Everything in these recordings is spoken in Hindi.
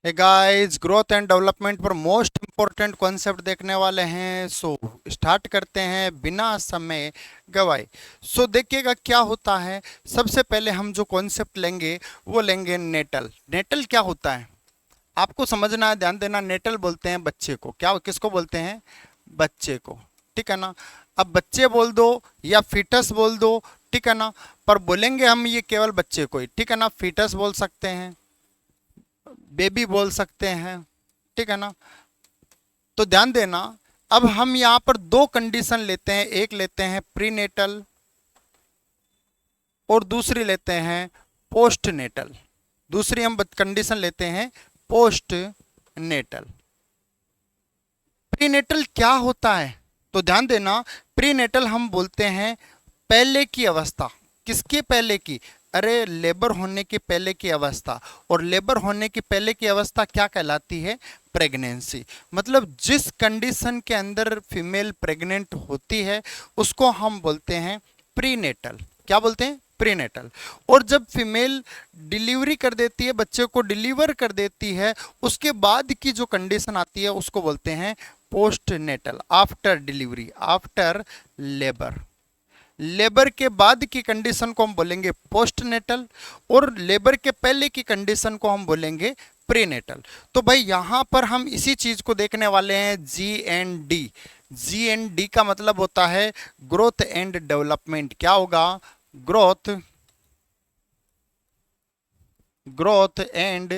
Hey guys, growth and development पर मोस्ट इंपॉर्टेंट कॉन्सेप्ट देखने वाले हैं। सो स्टार्ट करते हैं बिना समय गवाए। सो देखिएगा क्या होता है। सबसे पहले हम जो कॉन्सेप्ट लेंगे वो लेंगे नेटल। नेटल क्या होता है आपको समझना है, ध्यान देना। नेटल बोलते हैं बच्चे को। क्या किसको बोलते हैं? बच्चे को। ठीक है ना। अब बच्चे बोल दो या फीटस बोल दो, ठीक है ना, पर बोलेंगे हम ये केवल बच्चे को ही, ठीक है ना। फीटस बोल सकते हैं, बेबी बोल सकते हैं, ठीक है ना। तो ध्यान देना, अब हम यहां पर दो कंडीशन लेते हैं। एक लेते हैं प्रीनेटल और दूसरी लेते हैं पोस्ट नेटल। दूसरी हम कंडीशन लेते हैं पोस्ट नेटल। प्रीनेटल क्या होता है? तो ध्यान देना, प्रीनेटल हम बोलते हैं पहले की अवस्था। किसके पहले की? अरे लेबर होने के पहले की अवस्था। और लेबर होने की पहले की अवस्था क्या कहलाती है? प्रेगनेंसी। मतलब जिस कंडीशन के अंदर फीमेल प्रेग्नेंट होती है उसको हम बोलते हैं प्रीनेटल। क्या बोलते हैं? प्रीनेटल। और जब फीमेल डिलीवरी कर देती है, बच्चे को डिलीवर कर देती है, उसके बाद की जो कंडीशन आती है उसको बोलते हैं post natal. After delivery, after labour. Labour के बाद की कंडीशन को हम बोलेंगे पोस्ट नेटल और लेबर के पहले की कंडीशन को हम बोलेंगे प्रीनेटल। तो भाई यहां पर हम इसी चीज को देखने वाले हैं, G and D. G and D का मतलब होता है ग्रोथ एंड डेवलपमेंट। क्या होगा? ग्रोथ, ग्रोथ एंड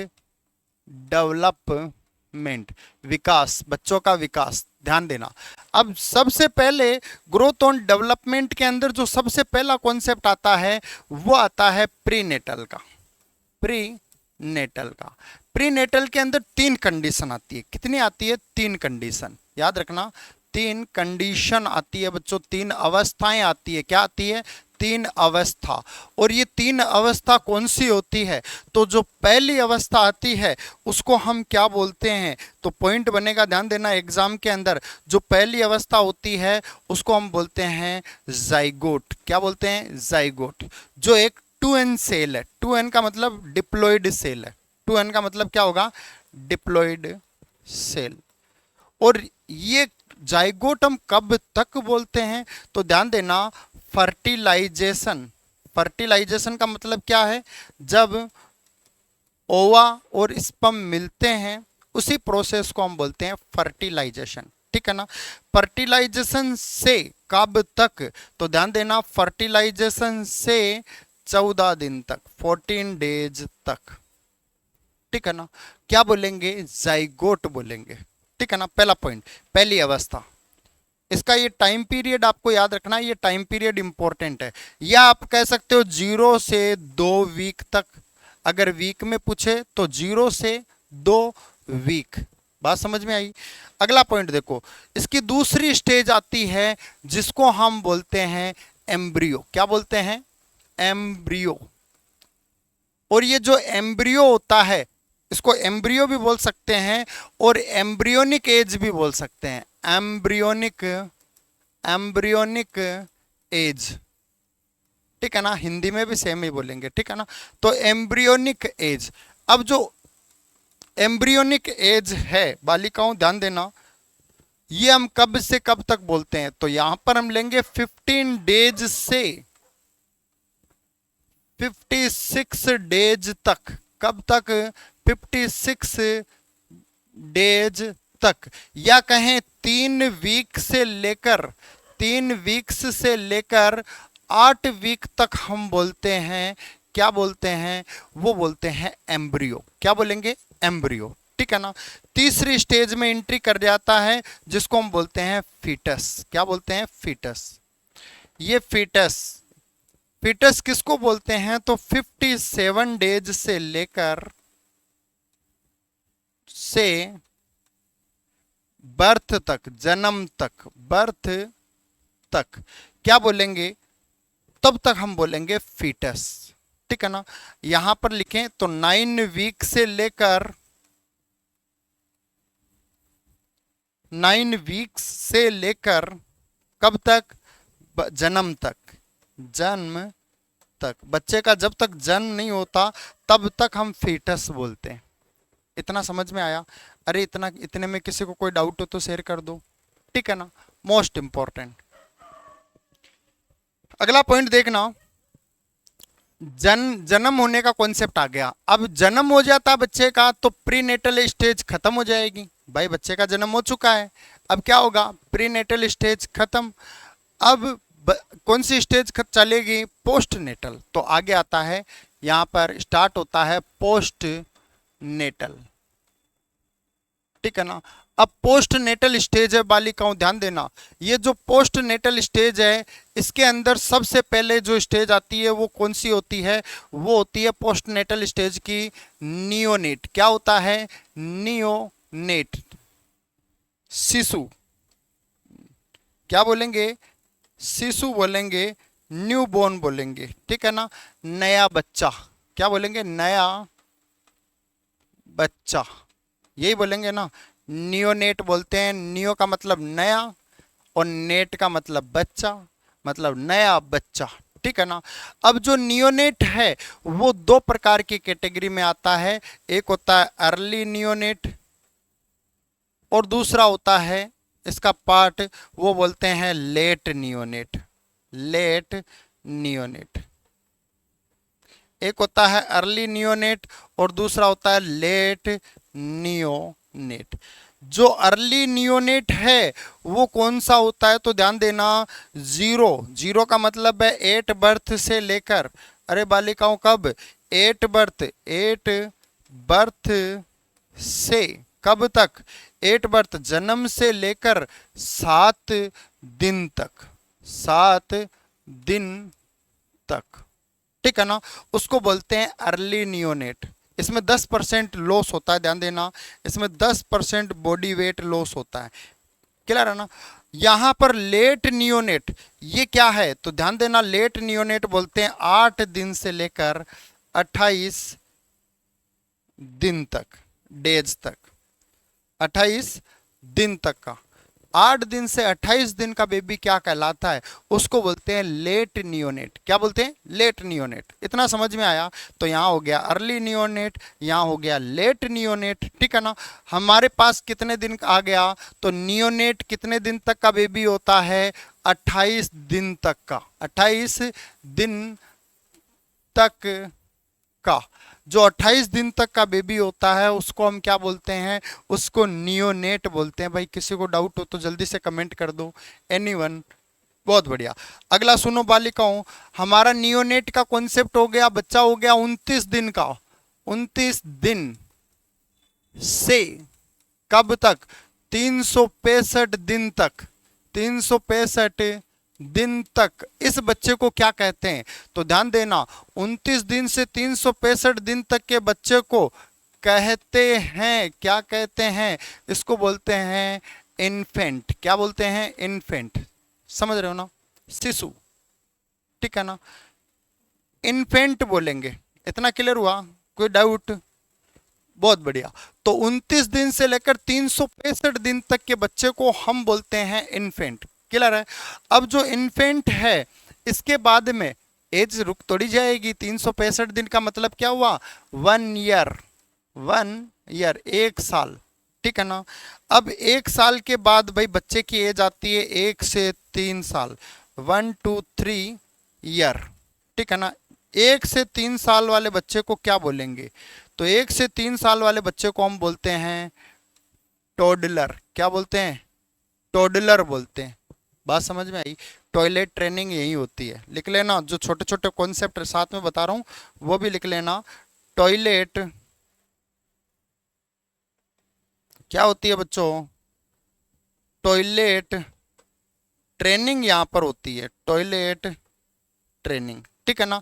डेवलपमेंट, विकास, बच्चों का विकास। ध्यान देना, अब सबसे पहले ग्रोथ और डेवलपमेंट के अंदर जो सबसे पहला कॉन्सेप्ट आता है वो आता है प्रीनेटल का। प्री नेटल का। प्री नेटल के अंदर तीन कंडीशन आती है। कितनी आती है? तीन कंडीशन। याद रखना, तीन कंडीशन आती है बच्चों, तीन अवस्थाएं आती है। क्या आती है? तीन अवस्था। और ये तीन अवस्था कौन सी होती है? तो जो पहली अवस्था आती है उसको हम क्या बोलते हैं? तो पॉइंट बनेगा, ध्यान देना एग्जाम के अंदर। जो पहली अवस्था होती है उसको हम बोलते हैं जाइगोट। क्या बोलते हैं? जाइगोट। जो एक 2n सेल है। 2n का मतलब डिप्लॉयड सेल है। 2n का मतलब क्या होगा? Diploid cell. और ये जाइगोट हम कब तक बोलते हैं? तो ध्यान देना, फर्टिलाइजेशन। फर्टिलाइजेशन का मतलब क्या है? जब ओवा और स्पर्म मिलते हैं उसी प्रोसेस को हम बोलते हैं फर्टिलाइजेशन। ठीक है ना। फर्टिलाइजेशन से कब तक? तो ध्यान देना, फर्टिलाइजेशन से 14 दिन तक, 14 डेज तक। ठीक है ना। क्या बोलेंगे? जाइगोट बोलेंगे। ठीक है ना। पहला पॉइंट, पहली अवस्था। इसका ये टाइम पीरियड आपको याद रखना है, ये टाइम पीरियड इंपॉर्टेंट है। या आप कह सकते हो 0 से 2 वीक तक। अगर वीक में पूछे तो 0 से 2 वीक। बात समझ में आई? अगला पॉइंट देखो, इसकी दूसरी स्टेज आती है जिसको हम बोलते हैं एम्ब्रियो। क्या बोलते हैं? एम्ब्रियो। और ये जो एम्ब्रियो होता है इसको एम्ब्रियो भी बोल सकते हैं और एम्ब्रियोनिक एज भी बोल सकते हैं। Embryonic, embryonic age. ठीक है ना। हिंदी में भी सेम ही बोलेंगे। ठीक है ना। तो एम्ब्रियोनिक एज। अब जो एम्ब्रियोनिक एज है बालिकाओं, ध्यान देना, ये हम कब से कब तक बोलते हैं? तो यहां पर हम लेंगे 15 डेज से 56 डेज तक। कब तक? 56 डेज तक। या कहें 3 वीक से लेकर, 3 वीक्स से लेकर 8 वीक तक हम बोलते हैं। क्या बोलते हैं? वो बोलते हैं एम्ब्रियो। क्या बोलेंगे? एम्ब्रियो। ठीक है ना। तीसरी स्टेज में एंट्री कर जाता है जिसको हम बोलते हैं फीटस। क्या बोलते हैं? फीटस। ये फीटस, फीटस किसको बोलते हैं? तो 57 डेज से लेकर से बर्थ तक, जन्म तक, बर्थ तक क्या बोलेंगे? तब तक हम बोलेंगे फीटस। ठीक है ना। यहां पर लिखें तो 9 वीक से लेकर, 9 वीक्स से लेकर कब तक? जन्म तक। जन्म तक। बच्चे का जब तक जन्म नहीं होता तब तक हम फीटस बोलते हैं। इतना समझ में आया? अरे इतना, इतने में किसी को कोई डाउट हो तो शेयर कर दो, ठीक है ना, मोस्ट इंपॉर्टेंट। अगला पॉइंट देखना, जन्म होने का कॉन्सेप्ट आ गया। अब जन्म हो जाता बच्चे का तो प्रीनेटल स्टेज खत्म हो जाएगी। भाई बच्चे का जन्म हो चुका है, अब क्या होगा, प्रीनेटल स्टेज खत्म। अब कौन सी स्टेज चलेगी, पोस्ट नेटल। तो आगे आता है, यहां पर स्टार्ट होता है पोस्ट नेटल, ठीक है ना। अब पोस्ट नेटल स्टेज है बालिकाओं, ध्यान देना, ये जो पोस्ट नेटल स्टेज है इसके अंदर सबसे पहले जो स्टेज आती है वो कौन सी होती है, वो होती है पोस्ट नेटल स्टेज की नियोनेट। क्या होता है, नियोनेट, शिशु, क्या बोलेंगे, शिशु बोलेंगे, न्यू बोर्न बोलेंगे, ठीक है ना, नया बच्चा, क्या बोलेंगे, नया बच्चा, यही बोलेंगे ना, नियोनेट बोलते हैं। नियो का मतलब नया और नेट का मतलब बच्चा, मतलब नया बच्चा, ठीक है ना। अब जो नियोनेट है वो दो प्रकार की कैटेगरी में आता है, एक होता है अर्ली नियोनेट और दूसरा होता है इसका पार्ट वो बोलते हैं लेट नियोनेट, लेट नियोनेट। एक होता है अर्ली नियोनेट और दूसरा होता है लेट नियोनेट। जो अर्ली नियोनेट है वो कौन सा होता है, तो ध्यान देना, जीरो, जीरो का मतलब है 8 बर्थ से लेकर, अरे बालिकाओं कब, 8 बर्थ, 8 बर्थ से कब तक, 8 बर्थ जन्म से लेकर 7 दिन तक, 7 दिन तक, ठीक है ना, उसको बोलते हैं अर्ली नियोनेट। इसमें 10% लॉस होता है, ध्यान देना, इसमें 10% बॉडी वेट लॉस होता है, क्लियर है ना। यहां पर लेट नियोनेट ये क्या है, तो ध्यान देना, लेट नियोनेट बोलते हैं 8 दिन से लेकर 28 दिन तक, डेज तक, 28 दिन तक का, 8 दिन से 28 दिन का बेबी क्या कहलाता है, उसको बोलते हैं लेट नियोनेट। क्या बोलते हैं, लेट नियोनेट। इतना समझ में आया? तो यहाँ हो गया अर्ली नियोनेट, यहाँ हो गया लेट नियोनेट, ठीक है ना। हमारे पास कितने दिन आ गया, तो नियोनेट कितने दिन तक का बेबी होता है, 28 दिन तक का, 28 दिन तक का। जो 28 दिन तक का बेबी होता है उसको हम क्या बोलते हैं, उसको नियोनेट बोलते हैं। भाई किसी को डाउट हो तो जल्दी से कमेंट कर दो, एनीवन, बहुत बढ़िया। अगला सुनो बालिकाओं, हमारा नियोनेट का कॉन्सेप्ट हो गया, बच्चा हो गया 29 दिन का, 29 दिन से कब तक, 365 दिन तक, 365 दिन तक इस बच्चे को क्या कहते हैं, तो ध्यान देना, 29 दिन से 365 दिन तक के बच्चे को कहते हैं, क्या कहते हैं, इसको बोलते हैं इन्फेंट। क्या बोलते हैं, इन्फेंट, समझ रहे हो ना, शिशु, ठीक है ना, इन्फेंट बोलेंगे। इतना क्लियर हुआ, कोई डाउट? बहुत बढ़िया। तो 29 दिन से लेकर 365 दिन तक के बच्चे को हम बोलते हैं इन्फेंट, क्लियर है। अब जो इन्फेंट है इसके बाद में एज रुक थोड़ी जाएगी, 365 दिन का मतलब क्या हुआ, 1 ईयर, 1 ईयर, 1 साल, ठीक है ना। अब 1 साल के बाद भाई बच्चे की एज आती है 1 से 3 साल, 1 to 3 ईयर, ठीक है ना। 1 से 3 साल वाले बच्चे को क्या बोलेंगे, तो 1 से 3 साल वाले बच्चे को हम बोलते हैं टोडलर। क्या बोलते हैं, टोडलर बोलते हैं। बात समझ में आई? टॉयलेट ट्रेनिंग यही होती है, लिख लेना, जो छोटे छोटे कॉन्सेप्ट साथ में बता रहा हूँ वो भी लिख लेना। टॉयलेट क्या होती है बच्चों, टॉयलेट ट्रेनिंग यहां पर होती है, टॉयलेट ट्रेनिंग, ठीक है ना।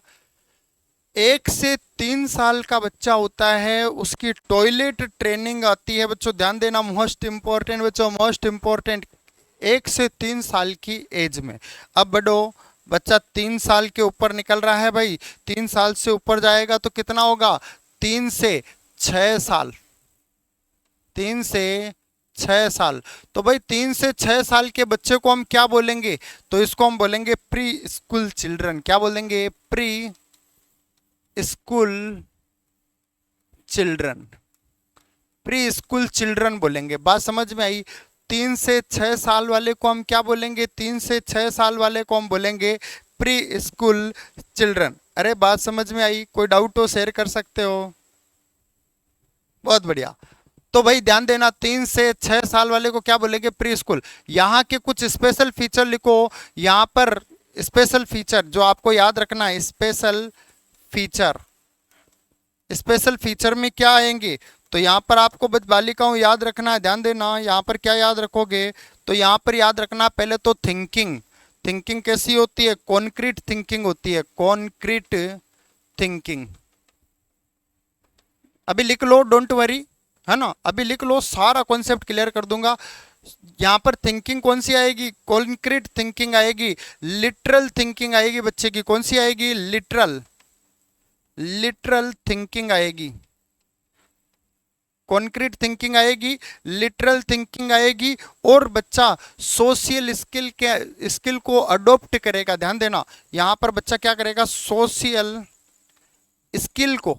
1 से 3 साल का बच्चा होता है उसकी टॉयलेट ट्रेनिंग आती है बच्चों, ध्यान देना, मोस्ट इंपॉर्टेंट बच्चों, मोस्ट इंपॉर्टेंट, 1 से 3 साल की एज में। अब बढ़ो, बच्चा 3 साल के ऊपर निकल रहा है भाई, 3 साल से ऊपर जाएगा तो कितना होगा, 3 से 6 साल, 3 से 6 साल। तो भाई 3 से 6 साल के बच्चे को हम क्या बोलेंगे, तो इसको हम बोलेंगे प्री स्कूल चिल्ड्रन। क्या बोलेंगे, pre school children, pre school children बोलेंगे। बात समझ में आई? 3 से 6 साल वाले को हम क्या बोलेंगे? 3 से 6 साल वाले को हम बोलेंगे प्री स्कूल चिल्ड्रन। अरे बात समझ में आई? कोई डाउट हो शेयर कर सकते हो। बहुत बढ़िया। तो भाई ध्यान देना, 3 से 6 साल वाले को क्या बोलेंगे? Pre school. यहाँ के कुछ स्पेशल फीचर लिखो। यहाँ पर स्पेशल फीचर जो आपको याद रखना है, स्पेशल फीचर, स्पेशल फीचर में क्या आएंगे? तो यहाँ पर आपको बालिकाओं याद रखना है, ध्यान देना। यहाँ पर क्या याद रखोगे? तो यहाँ पर याद रखना पहले तो थिंकिंग। थिंकिंग कैसी होती है? कॉन्क्रीट थिंकिंग होती है, कॉन्क्रीट थिंकिंग। अभी लिख लो, डोंट वरी, है ना, अभी लिख लो, सारा कॉन्सेप्ट क्लियर कर दूंगा। यहाँ पर थिंकिंग कौन सी आएगी? कॉन्क्रीट थिंकिंग आएगी। लिटरल थिंकिंग आएगी बच्चे की, कौन सी आएगी? लिटरल, लिटरल थिंकिंग आएगी। कॉन्क्रीट थिंकिंग आएगी, लिटरल थिंकिंग आएगी, और बच्चा सोशल स्किल को अडॉप्ट करेगा। ध्यान देना, यहां पर बच्चा क्या करेगा? सोशल स्किल को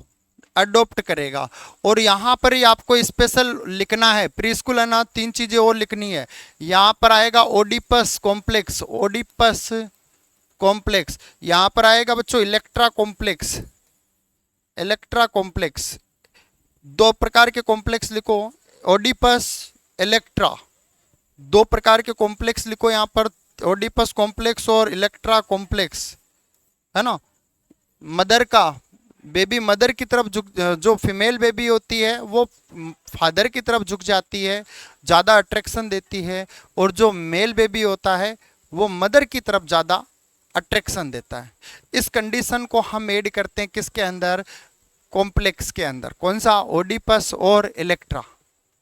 अडॉप्ट करेगा। और यहाँ पर ही आपको स्पेशल लिखना है, प्री स्कूल है ना, 3 चीजें और लिखनी है। यहाँ पर आएगा ओडिपस कॉम्प्लेक्स, ओडिपस कॉम्प्लेक्स। यहाँ पर आएगा बच्चों इलेक्ट्रा कॉम्प्लेक्स, इलेक्ट्रा कॉम्प्लेक्स। 2 प्रकार के कॉम्प्लेक्स लिखो, ओडिपस, इलेक्ट्रा। 2 प्रकार के कॉम्प्लेक्स लिखो यहाँ पर, ओडिपस कॉम्प्लेक्स और इलेक्ट्रा कॉम्प्लेक्स, है ना। मदर का, बेबी मदर की तरफ झुक, जो फीमेल बेबी होती है वो फादर की तरफ झुक जाती है, ज़्यादा अट्रैक्शन देती है। और जो मेल बेबी होता है वो मदर की तरफ ज़्यादा अट्रैक्शन देता है। इस कंडीशन को हम ऐड करते हैं किसके अंदर? कॉम्प्लेक्स के अंदर। कौन सा? ओडिपस और इलेक्ट्रा,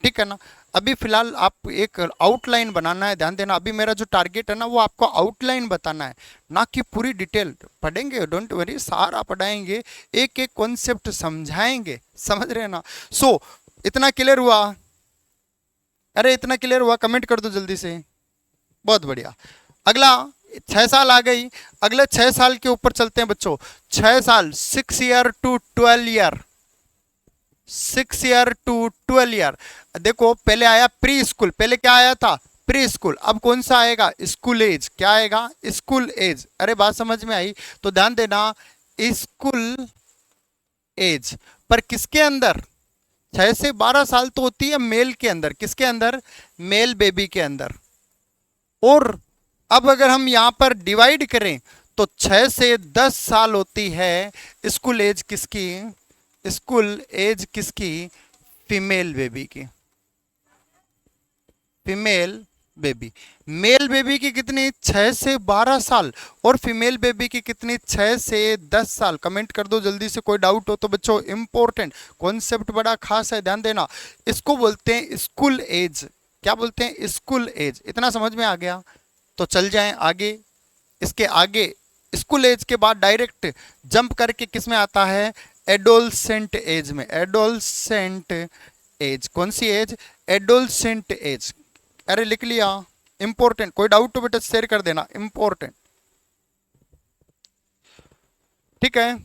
ठीक है ना। अभी फिलहाल आप एक आउटलाइन बनाना है, ध्यान देना। अभी मेरा जो टारगेट है ना, वो आपको आउटलाइन बताना है, ना कि पूरी डिटेल। पढ़ेंगे, डोंट वरी, सारा पढ़ाएंगे, एक एक कॉन्सेप्ट समझाएंगे, समझ रहे हैं ना। सो इतना क्लियर हुआ? अरे इतना क्लियर हुआ? कमेंट कर दो जल्दी से। बहुत बढ़िया। अगला 6 साल आ गई, अगले 6 साल के ऊपर चलते हैं बच्चों। 6 साल, 6 year to 12 year, 6 year to 12 year. देखो पहले आया प्री स्कूल, पहले क्या आया था? Pre school. अब कौन सा आएगा? School age. क्या आएगा? School age. अरे बात समझ में आई? तो ध्यान देना, स्कूल एज पर किसके अंदर? 6 से 12 साल तो होती है मेल के अंदर। किसके अंदर? मेल बेबी के अंदर। और अब अगर हम यहां पर डिवाइड करें तो 6 से 10 साल होती है स्कूल एज किसकी? स्कूल एज किसकी? फीमेल बेबी की, फीमेल बेबी। मेल बेबी की कितनी? 6 से 12 साल। और फीमेल बेबी की कितनी? 6 से 10 साल। कमेंट कर दो जल्दी से, कोई डाउट हो तो बच्चों। इंपॉर्टेंट कॉन्सेप्ट, बड़ा खास है, ध्यान देना। इसको बोलते हैं स्कूल एज। क्या बोलते हैं? School age. इतना समझ में आ गया? तो चल जाएं आगे। इसके आगे स्कूल एज के बाद डायरेक्ट जंप करके किस में आता है? एडोलसेंट एज में। Adolescent age. कौन सी एज? Adolescent age. अरे लिख लिया? इंपॉर्टेंट। कोई डाउट हो बेटा शेयर कर देना, इंपॉर्टेंट, ठीक है।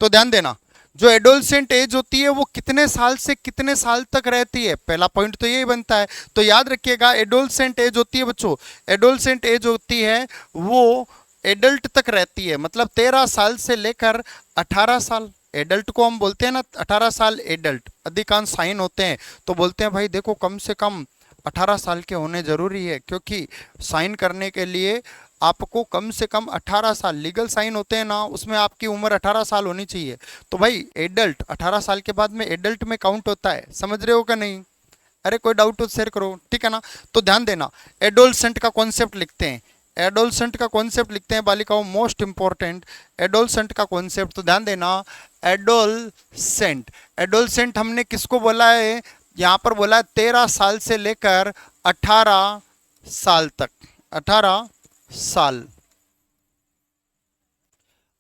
तो ध्यान देना, जो एडोलसेंट एज होती है वो कितने साल से कितने साल तक रहती है? पहला पॉइंट तो यही बनता है। तो याद रखिएगा, एडोलसेंट एज होती है बच्चों, एडोलसेंट एज होती है वो एडल्ट तक रहती है। मतलब 13 साल से लेकर 18 साल। एडल्ट को हम बोलते हैं ना 18 साल एडल्ट। अधिकांश साइन होते हैं तो बोलते हैं भाई देखो कम से कम 18 साल के होने जरूरी है, क्योंकि साइन करने के लिए आपको कम से कम 18 साल, लीगल साइन होते हैं ना उसमें आपकी उम्र 18 साल होनी चाहिए। तो भाई एडल्ट 18 साल के बाद में एडल्ट में काउंट होता है, समझ रहे हो क्या नहीं? अरे कोई डाउट हो शेयर करो, ठीक है ना। तो ध्यान देना, एडोलसेंट का कॉन्सेप्ट लिखते हैं, एडोलसेंट का कॉन्सेप्ट लिखते हैं बालिकाओं, मोस्ट इंपॉर्टेंट एडोलसेंट का कॉन्सेप्ट। तो ध्यान देना, एडोलसेंट, एडोलसेंट हमने किसको बोला है? यहाँ पर बोला है 13 साल से लेकर 18 साल तक, 18 साल।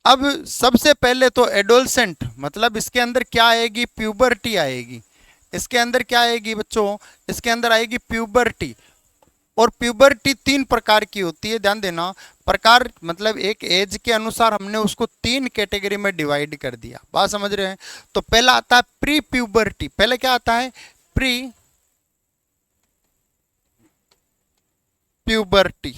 अब सबसे पहले तो एडोलसेंट मतलब इसके अंदर क्या आएगी? प्यूबर्टी आएगी। इसके अंदर क्या आएगी बच्चों? इसके अंदर आएगी प्यूबर्टी। और प्यूबर्टी 3 प्रकार की होती है, ध्यान देना। प्रकार मतलब एक एज के अनुसार हमने उसको 3 कैटेगरी में डिवाइड कर दिया, बात समझ रहे हैं। तो पहला आता है प्री प्यूबर्टी। पहले क्या आता है? Pre puberty.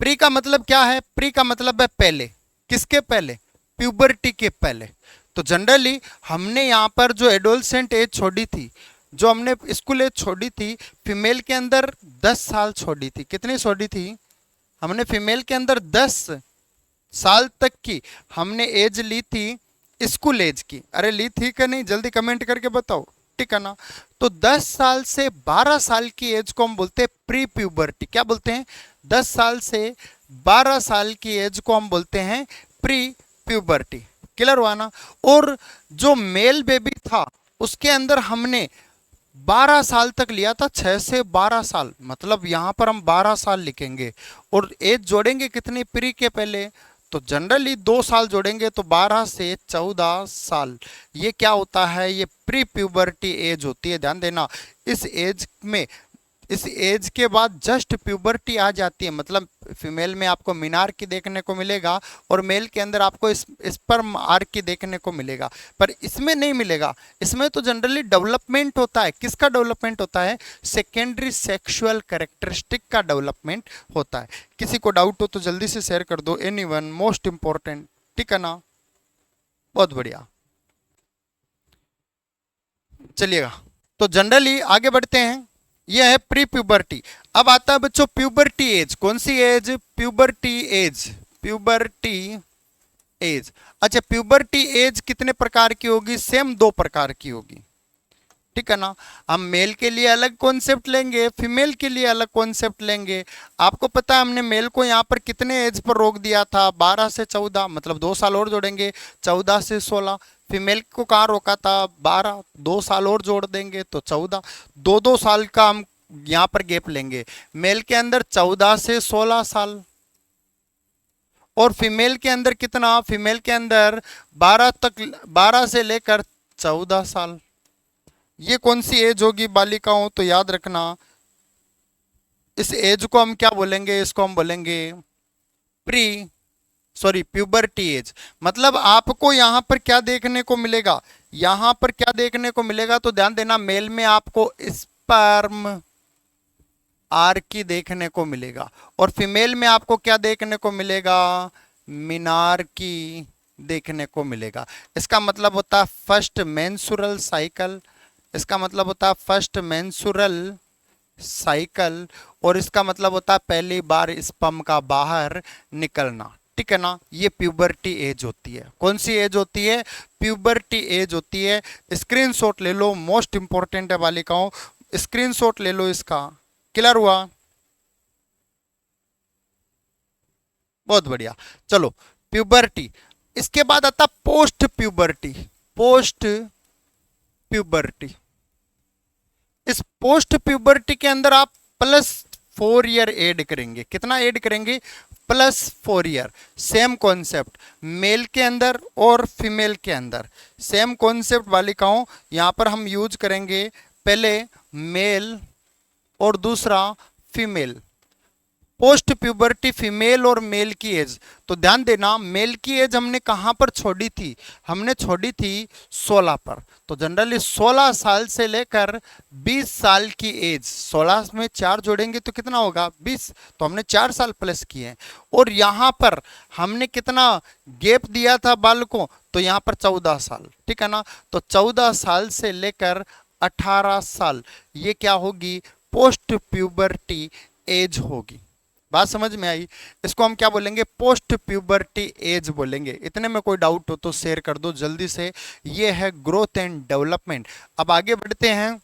प्री का मतलब क्या है? प्री का मतलब है पहले। किसके पहले? प्यूबर्टी के पहले। तो जनरली हमने यहाँ पर जो एडोलसेंट एज छोड़ी थी, जो हमने स्कूल एज छोड़ी थी, फीमेल के अंदर 10 साल छोड़ी थी। कितनी छोड़ी थी? हमने फीमेल के अंदर 10 साल तक की हमने एज ली थी स्कूल एज की। अरे ली थी कि नहीं, जल्दी कमेंट करके बताओ, ठीक है ना। तो 10 साल से 12 साल की एज को हम बोलते हैं प्री प्यूबर्टी। क्या बोलते हैं? 10 साल से 12 साल की एज को हम बोलते हैं प्री प्यूबर्टी। क्लियर हुआ ना। और जो मेल बेबी था उसके अंदर हमने 12 साल तक लिया था, 6 से 12 साल, मतलब यहां पर हम 12 साल लिखेंगे। और एज जोड़ेंगे कितनी प्री के पहले? तो जनरली 2 साल जोड़ेंगे तो 12 से 14 साल। ये क्या होता है? ये प्री प्यूबर्टी एज होती है, ध्यान देना। इस एज में, इस एज के बाद जस्ट प्यूबर्टी आ जाती है, मतलब फीमेल में आपको मीनार की देखने को मिलेगा और मेल के अंदर आपको स्पर्म आर्क की देखने को मिलेगा, पर इसमें नहीं मिलेगा। इसमें तो जनरली डेवलपमेंट होता है। किसका डेवलपमेंट होता है? सेकेंडरी सेक्सुअल कैरेक्टरिस्टिक का डेवलपमेंट होता है। किसी को डाउट हो तो जल्दी से शेयर कर दो, एनीवन, मोस्ट इंपॉर्टेंट, ठीक है ना। बहुत बढ़िया, चलिएगा। तो जनरली आगे बढ़ते हैं, यह है प्री प्यूबर्टी। अब आता है बच्चों प्यूबर्टी एज। कौन सी age? Puberty age. Puberty age. अच्छा, प्यूबर्टी एज कितने प्रकार की होगी? सेम 2 प्रकार की होगी, ठीक है ना। हम मेल के लिए अलग कॉन्सेप्ट लेंगे, फीमेल के लिए अलग कॉन्सेप्ट लेंगे। आपको पता है हमने मेल को यहाँ पर कितने एज पर रोक दिया था? 12 से 14, मतलब 2 साल और जोड़ेंगे 14 से 16। फीमेल को कहाँ रोका था? 12, 2 साल और जोड़ देंगे तो 14। 2-2 साल का हम यहाँ पर गैप लेंगे। मेल के अंदर 14 से 16 साल, और फीमेल के अंदर कितना? फीमेल के अंदर 12 तक, 12 से लेकर 14 साल। ये कौन सी एज होगी बालिकाओं? तो याद रखना, इस एज को हम क्या बोलेंगे? इसको हम बोलेंगे प्यूबर्टी एज। मतलब आपको यहां पर क्या देखने को मिलेगा? यहां पर क्या देखने को मिलेगा? तो ध्यान देना, मेल में आपको स्पर्म आर्की देखने को मिलेगा, और फीमेल में आपको क्या देखने को मिलेगा? मीनार की देखने को मिलेगा। इसका मतलब होता है फर्स्ट मेंस्ट्रुअल साइकिल। इसका मतलब होता है फर्स्ट मेंस्ट्रुअल साइकिल, और इसका मतलब होता है पहली बार स्पर्म का बाहर निकलना, ठीक है ना। ये प्यूबर्टी एज होती है। कौन सी एज होती है? प्यूबर्टी एज होती है। स्क्रीनशॉट ले लो, मोस्ट इंपॉर्टेंट है बालिकाओं, स्क्रीनशॉट ले लो इसका। क्लियर हुआ? बहुत बढ़िया। चलो, प्यूबर्टी। इसके बाद आता पोस्ट प्यूबर्टी। Post puberty. इस पोस्ट प्यूबर्टी के अंदर आप +4 ईयर ऐड करेंगे। कितना ऐड करेंगे? +4 ईयर। सेम कॉन्सेप्ट मेल के अंदर और फीमेल के अंदर, सेम कॉन्सेप्ट बालिकाओं यहां पर हम यूज करेंगे। पहले मेल और दूसरा फीमेल। पोस्ट प्यूबर्टी फीमेल और मेल की एज। तो ध्यान देना, मेल की एज हमने कहां पर छोड़ी थी? हमने छोड़ी थी 16 पर। तो जनरली 16 साल से लेकर 20 साल की एज, 16 में 4 जोड़ेंगे तो कितना होगा? 20। तो हमने 4 साल प्लस किए। और यहां पर हमने कितना गैप दिया था बालकों? तो यहां पर 14 साल, ठीक है ना। तो 14 साल से लेकर 18 साल, ये क्या होगी? पोस्ट प्यूबर्टी एज होगी। बात समझ में आई? इसको हम क्या बोलेंगे? पोस्ट प्यूबर्टी एज बोलेंगे। इतने में कोई डाउट हो तो शेयर कर दो जल्दी से। ये है ग्रोथ एंड डेवलपमेंट। अब आगे बढ़ते हैं।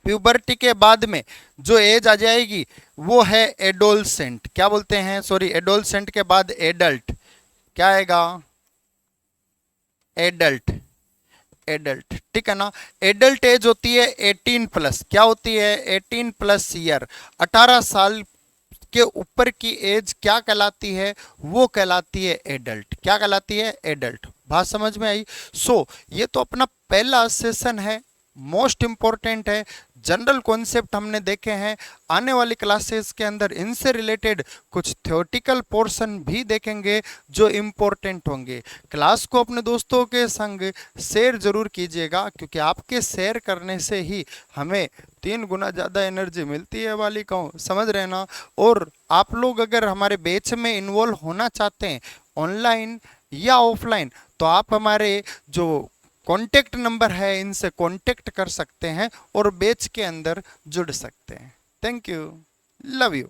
प्यूबर्टी के बाद में जो एज आ जाएगी वो है एडोलसेंट। क्या बोलते हैं? सॉरी, एडोलसेंट के बाद एडल्ट। क्या आएगा? एडल्ट। एडल्ट, ठीक है ना। एडल्ट एज होती है 18+। क्या होती है? 18+ ईयर। 18 साल के ऊपर की एज क्या कहलाती है? वो कहलाती है एडल्ट। क्या कहलाती है? एडल्ट। बात समझ में आई? ये तो अपना पहला सेशन है मोस्ट इम्पोर्टेंट है। जनरल कॉन्सेप्ट हमने देखे हैं, आने वाली क्लासेस के अंदर इनसे रिलेटेड कुछ थ्योरेटिकल पोर्शन भी देखेंगे जो इम्पोर्टेंट होंगे। क्लास को अपने दोस्तों के संग शेयर जरूर कीजिएगा, क्योंकि आपके शेयर करने से ही हमें 3 गुना ज़्यादा एनर्जी मिलती है बालिकाओं, समझ रहे ना। और आप लोग अगर हमारे बैच में इन्वॉल्व होना चाहते हैं ऑनलाइन या ऑफलाइन, तो आप हमारे जो कॉन्टेक्ट नंबर है इनसे कॉन्टेक्ट कर सकते हैं और बैच के अंदर जुड़ सकते हैं। Thank you, love you.